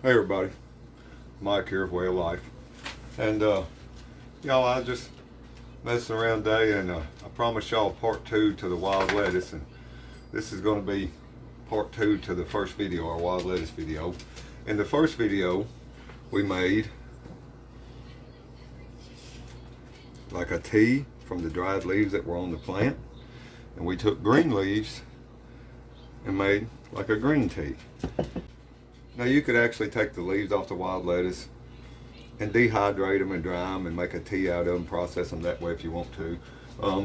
Hey everybody, Mike here of Way of Life, and y'all, I just messing around today, and I promised y'all part two to the wild lettuce, and this is going to be part two to the first video, our wild lettuce video. In the first video, we made like a tea from the dried leaves that were on the plant, and we took green leaves and made like a green tea. Now you could actually take the leaves off the wild lettuce and dehydrate them and dry them and make a tea out of them, process them that way if you want to.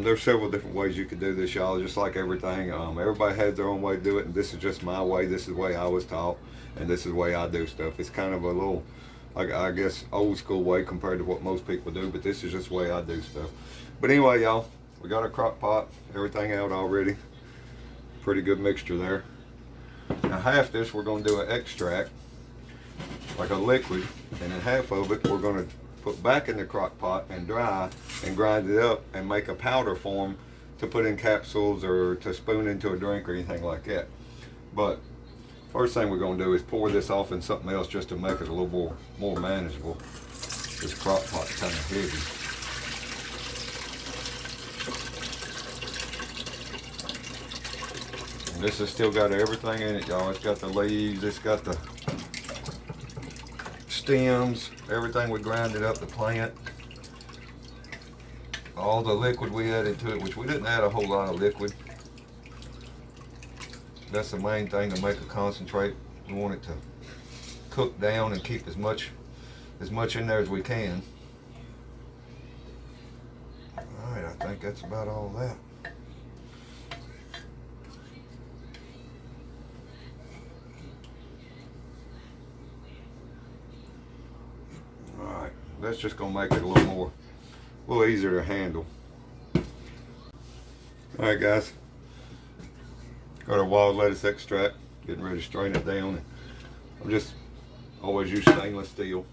There's several different ways you could do this, y'all, just like everything. Everybody has their own way to do it, and this is just my way. This is the way I was taught, and this is the way I do stuff. It's kind of a little, I guess, old school way compared to what most people do, but this is just the way I do stuff. But anyway, y'all, we got our crock pot, everything out already. Pretty good mixture there. Now half this we're going to do an extract, like a liquid, and then half of it we're going to put back in the crock pot and dry and grind it up and make a powder form to put in capsules or to spoon into a drink or anything like that. But first thing we're going to do is pour this off in something else just to make it a little more manageable. This crock pot's kind of heavy. And this has still got everything in it, y'all. It's got the leaves, it's got the stems, everything we grinded up, the plant, all the liquid we added to it, which we didn't add a whole lot of liquid. That's the main thing to make a concentrate. We want it to cook down and keep as much in there as we can. Alright, I think that's about all that. Alright, that's just gonna make it a little easier to handle. Alright guys, got our wild lettuce extract, getting ready to strain it down. I'm just always use stainless steel.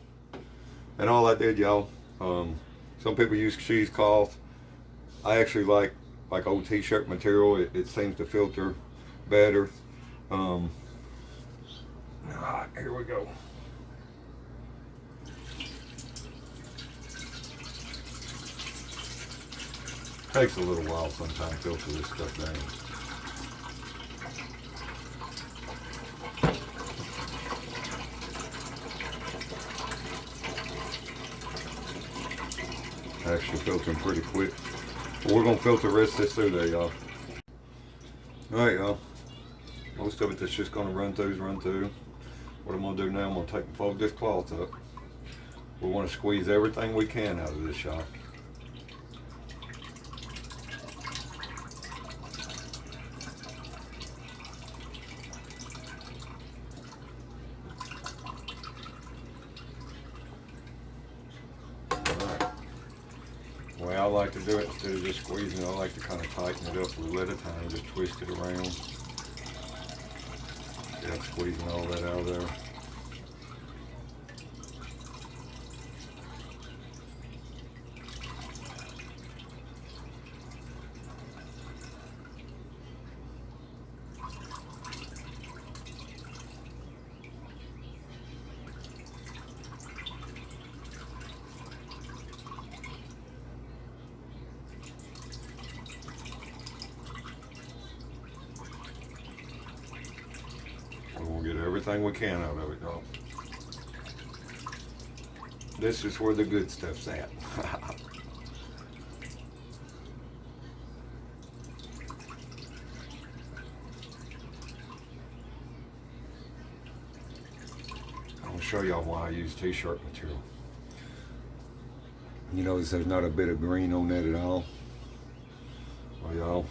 And all I did, y'all, some people use cheesecloth. I actually like old t-shirt material. It seems to filter better. Alright, here we go. Takes a little while sometimes to filter this stuff down. Actually filtering pretty quick. But we're gonna filter the rest of this through there, y'all. Alright, y'all. Most of it that's just gonna run through is run through. What I'm gonna do now, I'm gonna take and fold this cloth up. We wanna squeeze everything we can out of this, y'all. The way I like to do it, instead of just squeezing, I like to kind of tighten it up a little at a time, just twist it around. Yeah, squeezing all that out of there. We'll get everything we can out of it, y'all. This is where the good stuff's at. I'll show y'all why I use t-shirt material. You notice there's not a bit of green on that at all. Well, y'all,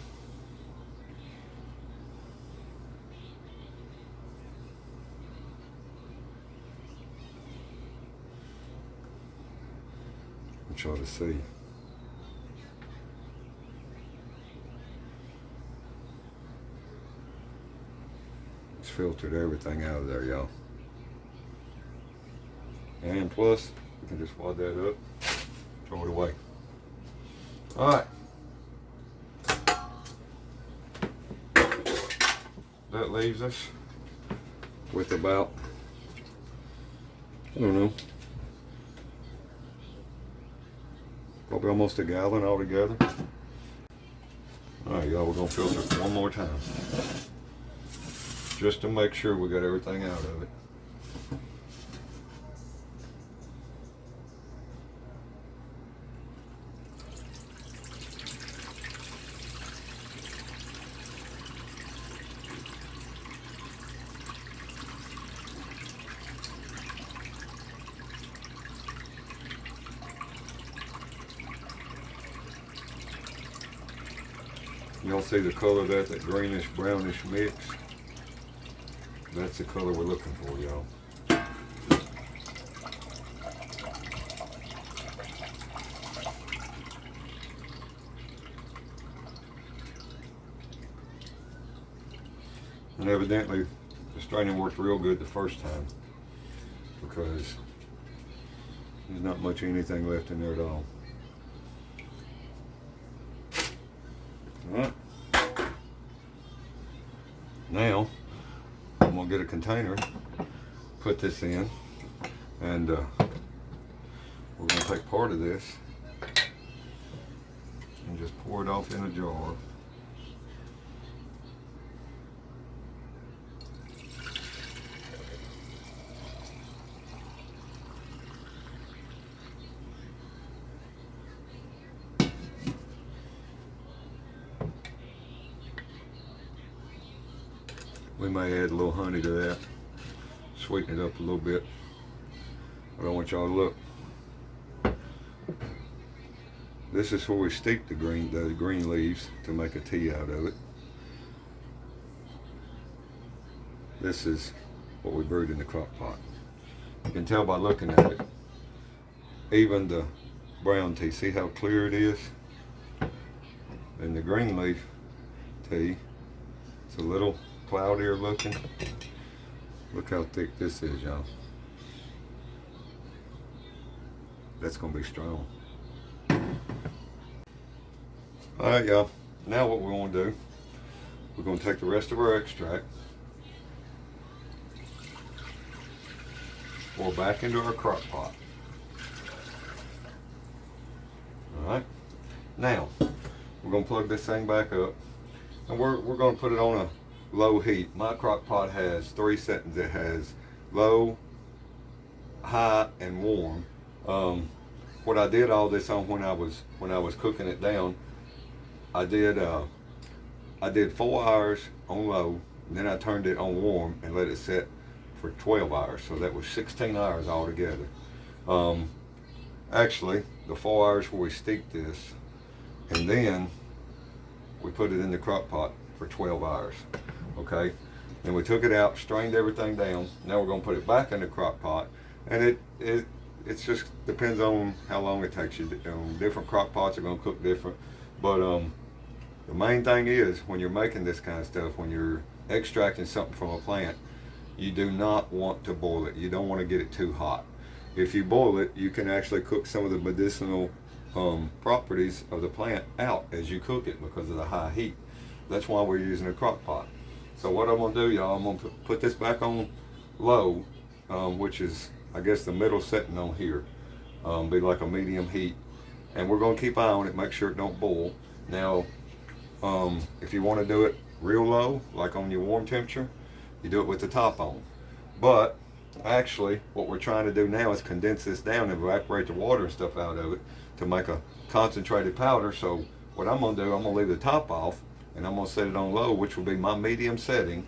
I want y'all to see. It's filtered everything out of there, y'all. And plus, we can just wad that up, throw it away. Alright. That leaves us with about don't know, probably almost a gallon altogether. All right, y'all, we're gonna filter it one more time, just to make sure we got everything out of it. Y'all see the color of that greenish brownish mix? That's the color we're looking for, y'all. And evidently the straining worked real good the first time, because there's not much anything left in there at all. Alright, now I'm going to get a container, put this in, and we're going to take part of this and just pour it off in a jar. We may add a little honey to that, sweeten it up a little bit. But I want y'all to look. This is where we steep the green leaves to make a tea out of it. This is what we brewed in the crock pot. You can tell by looking at it. Even the brown tea, see how clear it is? And the green leaf tea, it's a little cloudier looking. Look how thick this is, y'all. That's gonna be strong. All right, y'all. Now what we're gonna do, we're gonna take the rest of our extract, pour back into our crock pot. All right. Now we're gonna plug this thing back up, and we're gonna put it on a low heat. My crock pot has 3 settings. It has low, high, and warm. What I did all this on when I was cooking it down, I did 4 hours on low, and then I turned it on warm and let it set for 12 hours. So that was 16 hours altogether. Actually, the 4 hours where we steeped this, and then we put it in the crock pot for 12 hours. Okay, then we took it out, strained everything down. Now we're gonna put it back in the crock pot, and it's just depends on how long it takes you. Different crock pots are gonna cook different, but the main thing is when you're making this kind of stuff, when you're extracting something from a plant, you do not want to boil it. You don't want to get it too hot. If you boil it, you can actually cook some of the medicinal properties of the plant out as you cook it because of the high heat. That's why we're using a crock pot. So what I'm gonna do, y'all, I'm gonna put this back on low, which is, I guess, the middle setting on here. Be like a medium heat. And we're gonna keep eye on it, make sure it don't boil. Now, if you wanna do it real low, like on your warm temperature, you do it with the top on. But actually, what we're trying to do now is condense this down and evaporate the water and stuff out of it to make a concentrated powder. So what I'm gonna do, I'm gonna leave the top off, and I'm gonna set it on low, which will be my medium setting,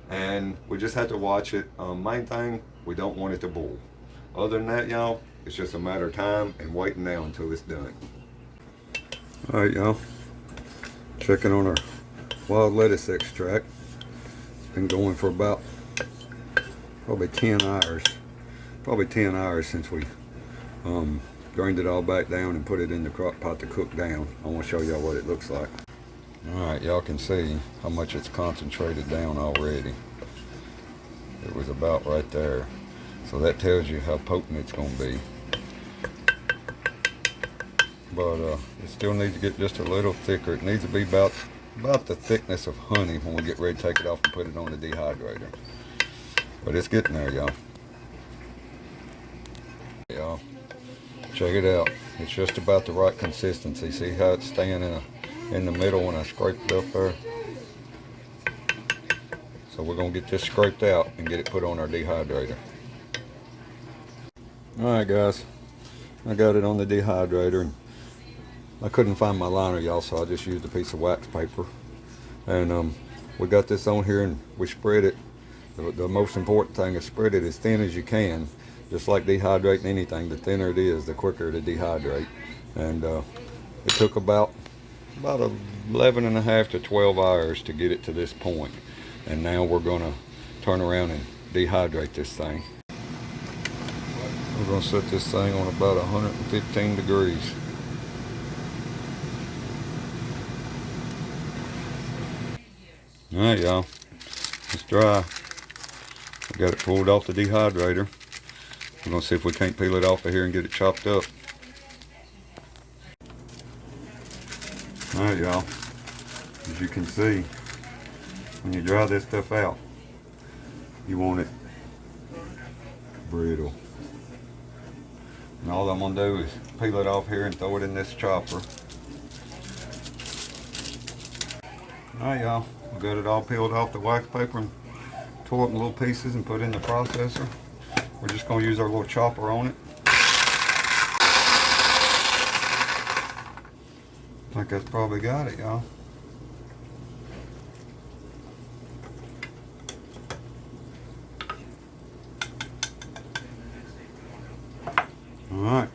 and we just have to watch it. Main thing, we don't want it to boil. Other than that, y'all, it's just a matter of time and waiting now until it's done. All right, y'all, checking on our wild lettuce extract. It's been going for about probably 10 hours since we grained it all back down and put it in the crock pot to cook down. I want to show y'all what it looks like. Alright, y'all can see how much it's concentrated down already. It was about right there. So that tells you how potent it's going to be. But it still needs to get just a little thicker. It needs to be about the thickness of honey when we get ready to take it off and put it on the dehydrator. But it's getting there, y'all. Check it out. It's just about the right consistency. See how it's staying in the middle when I scraped it up there? So we're going to get this scraped out and get it put on our dehydrator. Alright guys, I got it on the dehydrator, and I couldn't find my liner, y'all, so I just used a piece of wax paper. And we got this on here and we spread it. The most important thing is spread it as thin as you can. Just like dehydrating anything, the thinner it is, the quicker to dehydrate. And it took about 11 and a half to 12 hours to get it to this point. And now we're gonna turn around and dehydrate this thing. We're gonna set this thing on about 115 degrees. All right, y'all, it's dry. I got it pulled off the dehydrator. We're gonna see if we can't peel it off of here and get it chopped up. All right, y'all, as you can see, when you dry this stuff out, you want it brittle. And all I'm gonna do is peel it off here and throw it in this chopper. Alright y'all, we got it all peeled off the wax paper and tore it in little pieces and put it in the processor. We're just gonna use our little chopper on it. I think that's probably got it, y'all. Alright,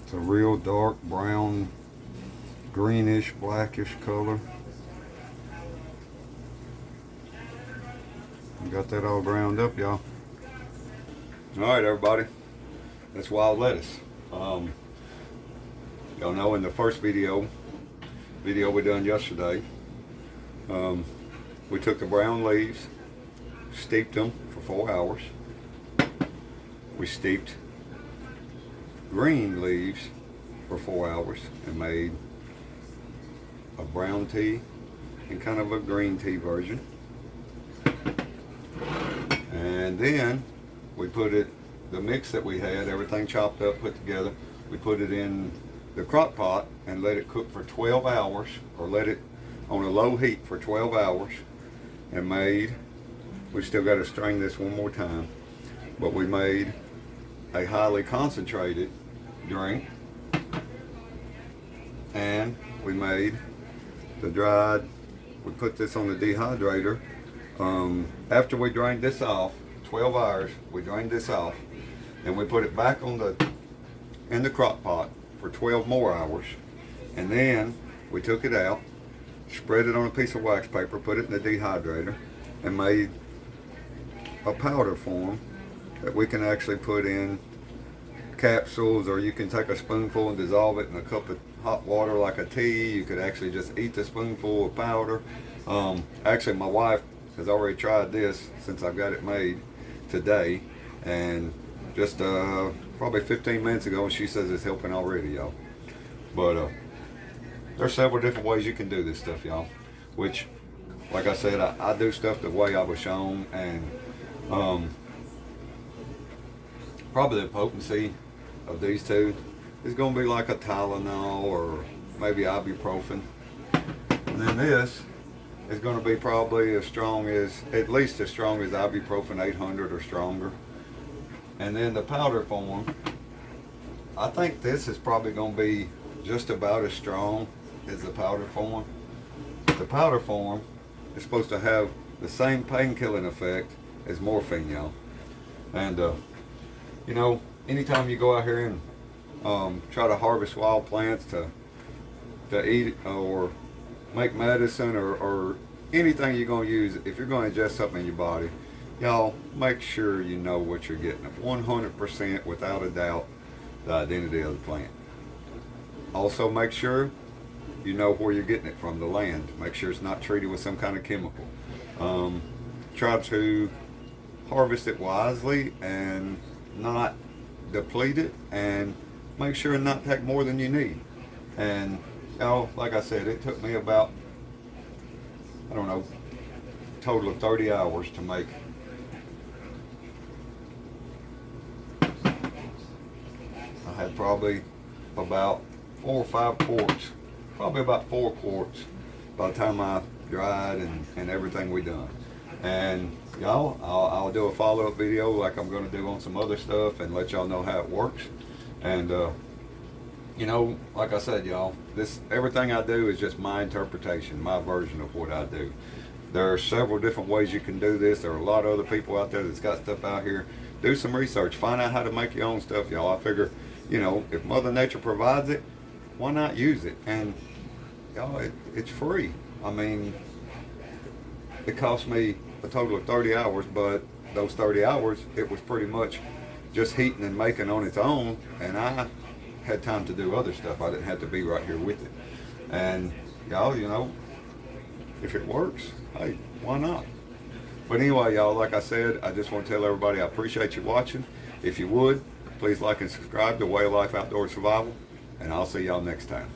it's a real dark brown, greenish, blackish color. We got that all ground up, y'all. Alright everybody, that's wild lettuce. Y'all know in the first video we done yesterday, we took the brown leaves, steeped them for 4 hours. We steeped green leaves for 4 hours and made a brown tea and kind of a green tea version. And then we put it, the mix that we had, everything chopped up, put together, we put it in the crock pot and let it cook for 12 hours, or let it on a low heat for 12 hours, and made, we still got to strain this one more time, but we made a highly concentrated drink. And we made the dried, we put this on the dehydrator. After we drained this off, 12 hours, we drained this off, and we put it back on in the crock pot for 12 more hours. And then we took it out, spread it on a piece of wax paper, put it in the dehydrator, and made a powder form that we can actually put in capsules, or you can take a spoonful and dissolve it in a cup of hot water like a tea. You could actually just eat the spoonful of powder. Actually, my wife has already tried this since I've got it made today, and just probably 15 minutes ago, and she says it's helping already, y'all. But there's several different ways you can do this stuff, y'all, which, like I said, I do stuff the way I was shown. And probably the potency of these two is going to be like a Tylenol or maybe ibuprofen. And then this is going to be probably as strong as, at least as strong as ibuprofen 800 or stronger. And then the powder form, I think this is probably going to be just about as strong as the powder form. The powder form is supposed to have the same pain-killing effect as morphine, y'all. And you know, anytime you go out here and try to harvest wild plants to eat or make medicine or anything you're going to use, if you're going to ingest something in your body, y'all make sure you know what you're getting. 100% without a doubt the identity of the plant. Also make sure you know where you're getting it from, the land. Make sure it's not treated with some kind of chemical. Try to harvest it wisely and not deplete it, and make sure not take more than you need. And like I said, it took me about, I don't know, a total of 30 hours to make had probably about 4 or 5 quarts, probably about 4 quarts by the time I dried and everything we done. And y'all, I'll do a follow-up video like I'm going to do on some other stuff and let y'all know how it works. And you know, like I said, y'all, everything I do is just my interpretation, my version of what I do. There are several different ways you can do this. There are a lot of other people out there that's got stuff out here. Do some research, find out how to make your own stuff, y'all. I figure, you know, if Mother Nature provides it, why not use it? And y'all, it's free. I mean, it cost me a total of 30 hours, but those 30 hours, it was pretty much just heating and making on its own, and I had time to do other stuff. I didn't have to be right here with it. And y'all, you know, if it works, hey, why not? But anyway, y'all, like I said, I just want to tell everybody I appreciate you watching. If you would, please like and subscribe to Way of Life Outdoor Survival, and I'll see y'all next time.